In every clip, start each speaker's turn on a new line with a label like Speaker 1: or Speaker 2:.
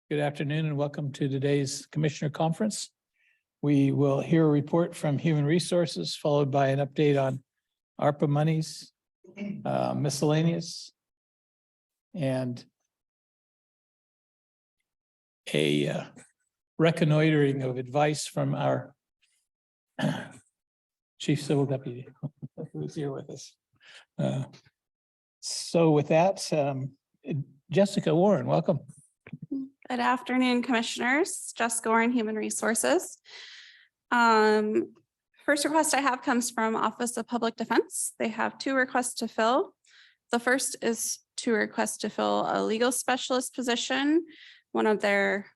Speaker 1: Good afternoon and welcome to today's Commissioner Conference. We will hear a report from Human Resources, followed by an update on ARPA monies, miscellaneous, and a reconnoitering of advice from our Chief Civil Deputy who's here with us. So with that, Jessica Warren, welcome.
Speaker 2: Good afternoon, Commissioners. Jessica Warren, Human Resources. First request I have comes from Office of Public Defense. They have two requests to fill. The first is to request to fill a legal specialist position. One of their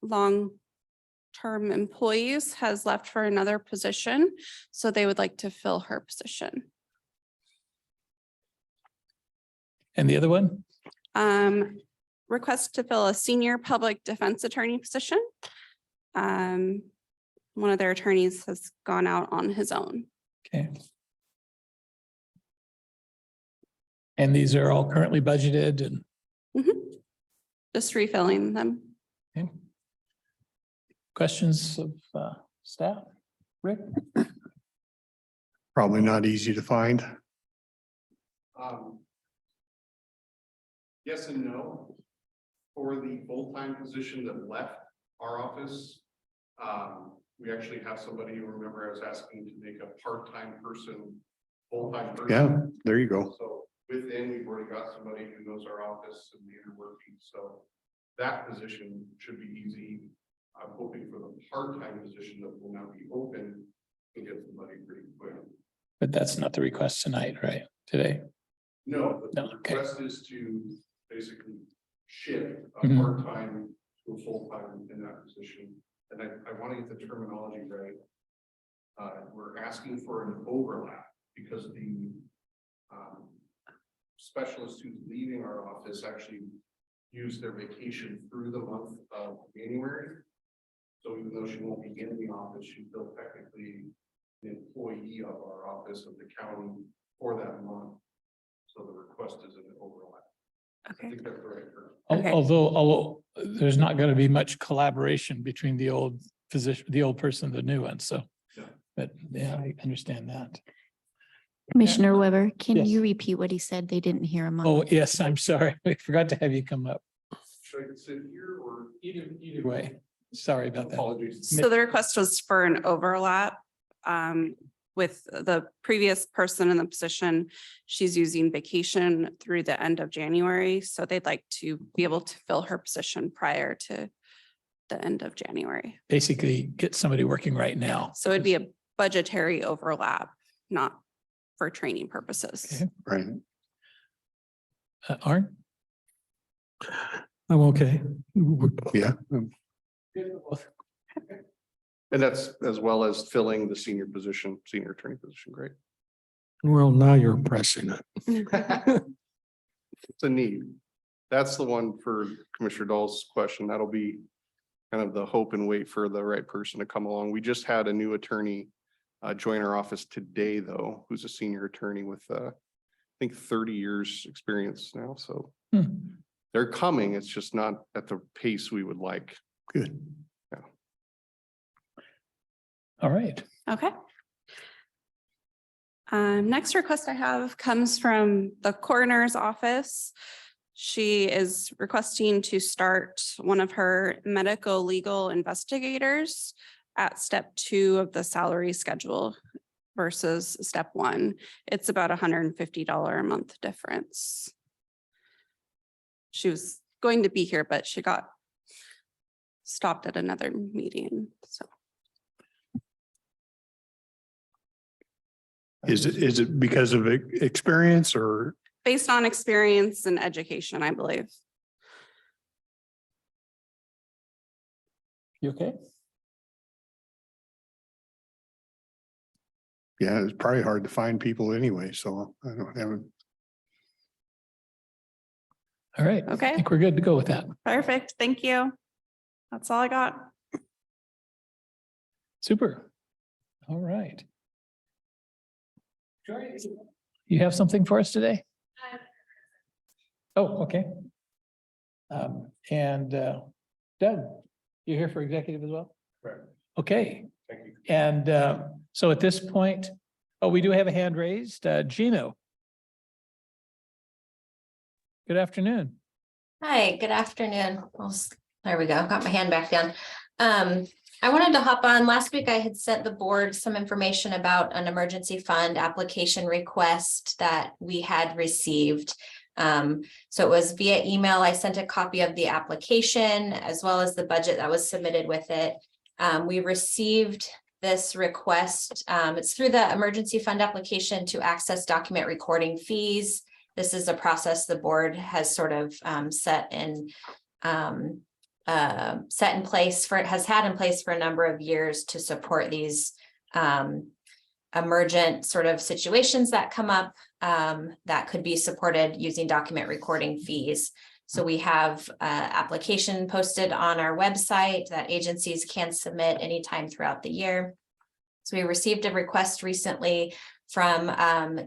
Speaker 2: long-term employees has left for another position, so they would like to fill her position.
Speaker 1: And the other one?
Speaker 2: Request to fill a senior public defense attorney position. One of their attorneys has gone out on his own.
Speaker 1: Okay. And these are all currently budgeted and
Speaker 2: Just refilling them.
Speaker 1: okay. Questions of staff? Rick?
Speaker 3: Probably not easy to find.
Speaker 4: Yes and no. For the full-time position that left our office, we actually have somebody, you remember I was asking to make a part-time person, full-time person.
Speaker 3: Yeah, there you go.
Speaker 4: So within, we've already got somebody who knows our office and the inner working, so that position should be easy. I'm hoping for the part-time position that will now be open to get somebody pretty quick.
Speaker 1: But that's not the request tonight, right? Today?
Speaker 4: No, the
Speaker 1: No, okay.
Speaker 4: request is to basically shift a
Speaker 1: Mhm.
Speaker 4: part-time to a full-time in that position. And I want to get the terminology right. We're asking for an overlap because the specialist who's leaving our office actually used their vacation through the month of January. So even though she won't be in the office, she's still technically an employee of our office of the county for that month. So the request is an overlap. I
Speaker 2: Okay.
Speaker 4: think that's the right term.
Speaker 2: Okay.
Speaker 1: Although there's not going to be much collaboration between the old physician, the old person, and the new one. So,
Speaker 4: Yeah.
Speaker 1: but yeah, I understand that.
Speaker 5: Commissioner Weber, can
Speaker 1: Yes.
Speaker 5: you repeat what he said? They didn't hear him.
Speaker 1: Oh, yes, I'm sorry. I forgot to have you come up.
Speaker 4: Should I sit here or?
Speaker 1: Either way. Sorry about that.
Speaker 4: Apologies.
Speaker 2: So the request was for an overlap with the previous person in the position. She's using vacation through the end of January, so they'd like to be able to fill her position prior to the end of January.
Speaker 1: Basically, get somebody working right now.
Speaker 2: So it'd be a budgetary overlap, not for training purposes.
Speaker 1: Okay.
Speaker 3: Right.
Speaker 1: Arn?
Speaker 6: I'm okay.
Speaker 3: Yeah.
Speaker 4: And that's as well as filling the senior position, senior attorney position, great.
Speaker 6: Well, now you're pressing it.
Speaker 4: It's a need. That's the one for Commissioner Dahl's question. That'll be kind of the hope and wait for the right person to come along. We just had a new attorney join our office today, though, who's a senior attorney with I think 30 years experience now. So they're coming. It's just not at the pace we would like.
Speaker 3: Good.
Speaker 1: All right.
Speaker 2: Okay. Next request I have comes from the coroner's office. She is requesting to start one of her medical legal investigators at step 2 of the salary schedule versus step 1. It's about $150 a month difference. She was going to be here, but she got stopped at another meeting, so.
Speaker 3: Is it because of experience or?
Speaker 2: Based on experience and education, I believe.
Speaker 1: You okay?
Speaker 3: Yeah, it's probably hard to find people anyway, so I don't have.
Speaker 1: All right.
Speaker 2: Okay.
Speaker 1: I think we're good to go with that.
Speaker 2: Perfect. Thank you. That's all I got.
Speaker 1: Super. All right. You have something for us today? Oh, okay. And Doug, you're here for executive as well?
Speaker 3: Correct.
Speaker 1: Okay,
Speaker 3: Thank you.
Speaker 1: and so at this point, oh, we do have a hand raised. Gino. Good afternoon.
Speaker 7: Hi, good afternoon. There we go. Got my hand back down. I wanted to hop on. Last week I had sent the board some information about an emergency fund application request that we had received. So it was via email. I sent a copy of the application as well as the budget that was submitted with it. We received this request. It's through the emergency fund application to access document recording fees. This is a process the board has sort of set in place for, has had in place for a number of years to support these emergent sort of situations that come up that could be supported using document recording fees. So we have application posted on our website that agencies can submit anytime throughout the year. So we received a request recently from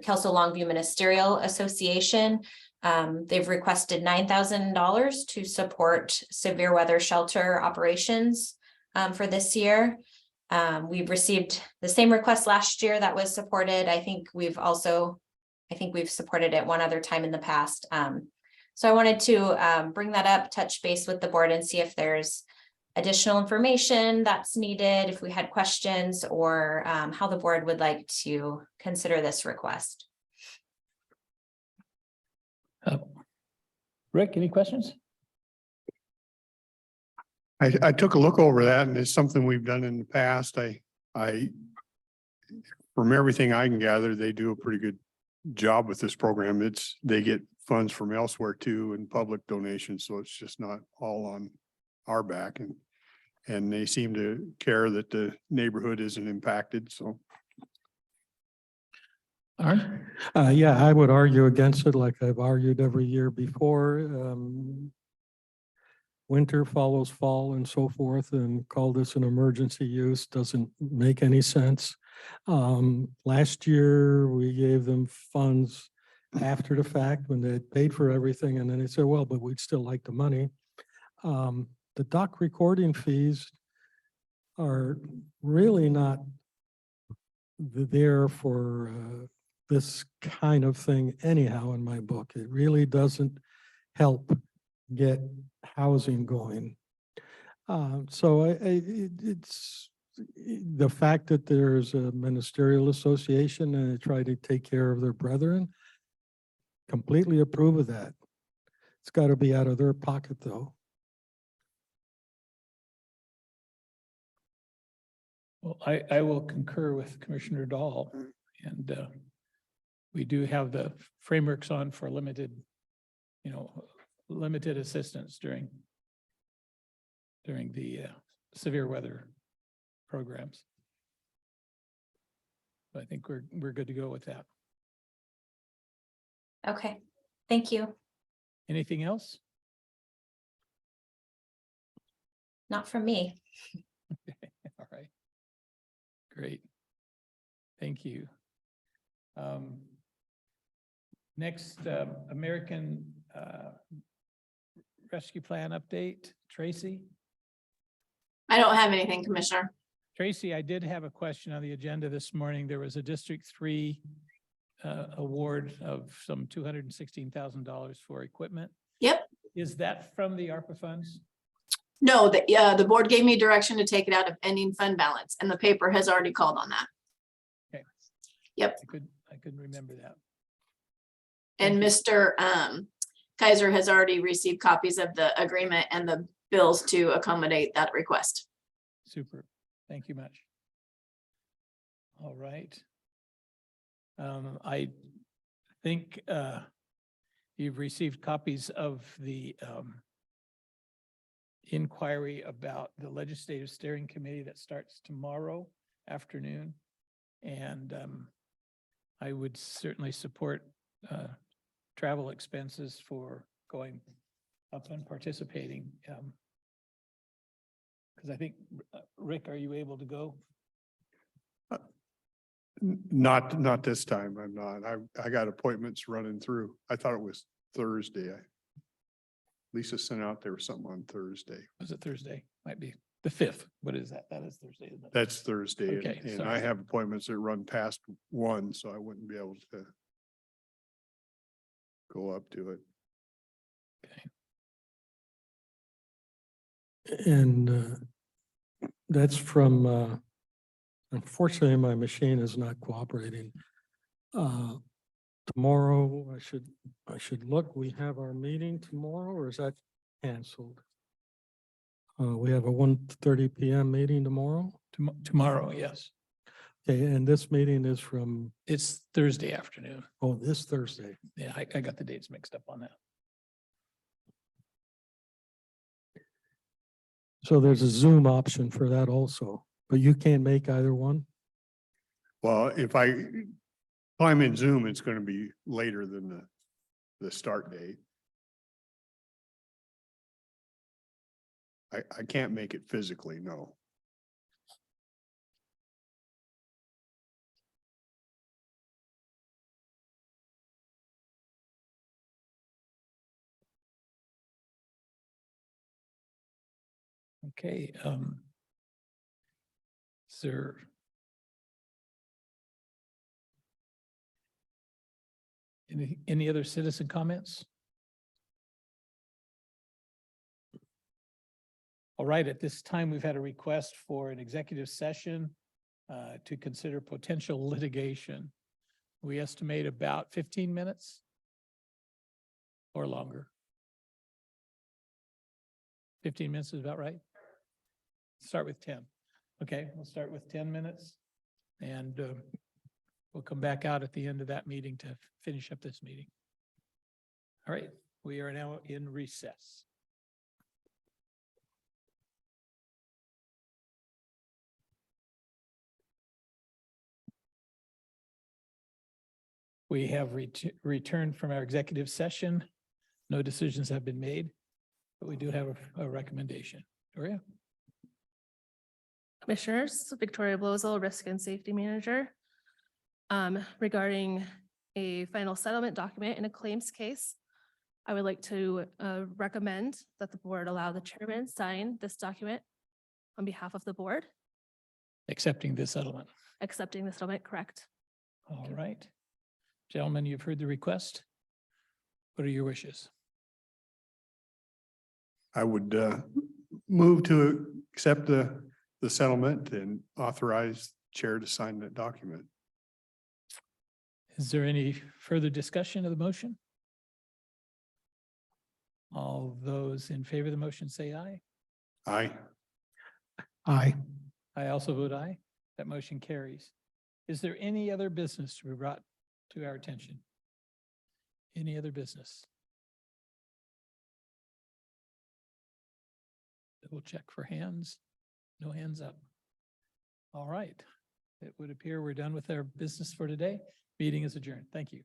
Speaker 7: Kelso Longview Ministerial Association. They've requested $9,000 to support severe weather shelter operations for this year. We've received the same request last year that was supported. I think we've supported it one other time in the past. So I wanted to bring that up, touch base with the board and see if there's additional information that's needed, if we had questions, or how the board would like to consider this request.
Speaker 1: Rick, any questions?
Speaker 3: I took a look over that and it's something we've done in the past. From everything I can gather, they do a pretty good job with this program. They get funds from elsewhere too and public donations. So it's just not all on our back, and they seem to care that the neighborhood isn't impacted. So.
Speaker 1: Aaron?
Speaker 6: Yeah, I would argue against it like I've argued every year before. Winter follows fall and so forth, and call this an emergency use doesn't make any sense. Last year, we gave them funds after the fact when they had paid for everything, and then they said, well, but we'd still like the money. The doc recording fees are really not there for this kind of thing anyhow in my book. It really doesn't help get housing going. It's the fact that there's a ministerial association and they try to take care of their brethren, completely approve of that. It's got to be out of their pocket though.
Speaker 1: Well, I will concur with Commissioner Dahl, and we do have the frameworks on for limited assistance during the severe weather programs. I think we're good to go with that.
Speaker 7: Okay, thank you.
Speaker 1: Anything else?
Speaker 7: Not from me.
Speaker 1: All right. Great. Thank you. Next, American Rescue Plan update, Tracy.
Speaker 8: I don't have anything, Commissioner.
Speaker 1: Tracy, I did have a question on the agenda this morning. There was a District 3 award of some $216,000 for equipment.
Speaker 8: Yep.
Speaker 1: Is that from the ARPA funds?
Speaker 8: No, the board gave me direction to take it out of ending fund balance, and the paper has already called on that.
Speaker 1: Okay.
Speaker 8: Yep.
Speaker 1: I couldn't remember that.
Speaker 8: And Mr. Kaiser has already received copies of the agreement and the bills to accommodate that request.
Speaker 1: Super. Thank you much. All right. I think you've received copies of the inquiry about the Legislative Steering Committee that starts tomorrow afternoon. And I would certainly support travel expenses for going up and participating. Because I think, Rick, are you able to go?
Speaker 3: Not this time. I'm not. I got appointments running through. I thought it was Thursday. Lisa sent out there was something on Thursday.
Speaker 1: Was it Thursday? Might be the 5th. What is that? That is Thursday, isn't it?
Speaker 3: That's Thursday.
Speaker 1: Okay,
Speaker 3: And I
Speaker 1: sorry.
Speaker 3: have appointments that run past 1, so I wouldn't be able to go up to it.
Speaker 1: Okay.
Speaker 6: And that's from, unfortunately, my machine is not cooperating. Tomorrow, I should look, we have our meeting tomorrow, or is that canceled? We have a 1:30 PM meeting tomorrow.
Speaker 1: Tomorrow, yes.
Speaker 6: Okay, and this meeting is from,
Speaker 1: It's Thursday afternoon.
Speaker 6: oh, this Thursday.
Speaker 1: Yeah, I got the dates mixed up on that.
Speaker 6: So there's a Zoom option for that also, but you can't make either one?
Speaker 3: Well, if I'm in Zoom, it's going to be later than the start date. I can't make it physically, no.
Speaker 1: Okay, is there? Any other citizen comments? All right, at this time, we've had a request for an executive session to consider potential litigation. We estimate about 15 minutes or longer. 15 minutes is about right. Start with 10. Okay, we'll start with 10 minutes. And we'll come back out at the end of that meeting to finish up this meeting. All right, we are now in recess. We have returned from our executive session. No decisions have been made, but we do have a recommendation. Doria?
Speaker 9: Commissioners, Victoria Blosel, Risk and Safety Manager. Regarding a final settlement document in a claims case, I would like to recommend that the board allow the chairman sign this document on behalf of the board,
Speaker 1: Accepting the settlement.
Speaker 9: accepting the settlement, correct?
Speaker 1: All right. Gentlemen, you've heard the request. What are your wishes?
Speaker 3: I would move to accept the settlement and authorize chair to sign that document.
Speaker 1: Is there any further discussion of the motion? All those in favor of the motion say aye.
Speaker 3: Aye.
Speaker 6: Aye.
Speaker 1: I also vote aye. That motion carries. Is there any other business to be brought to our attention? Any other business? Double check for hands. No hands up. All right. It would appear we're done with our business for today. Meeting is adjourned. Thank you.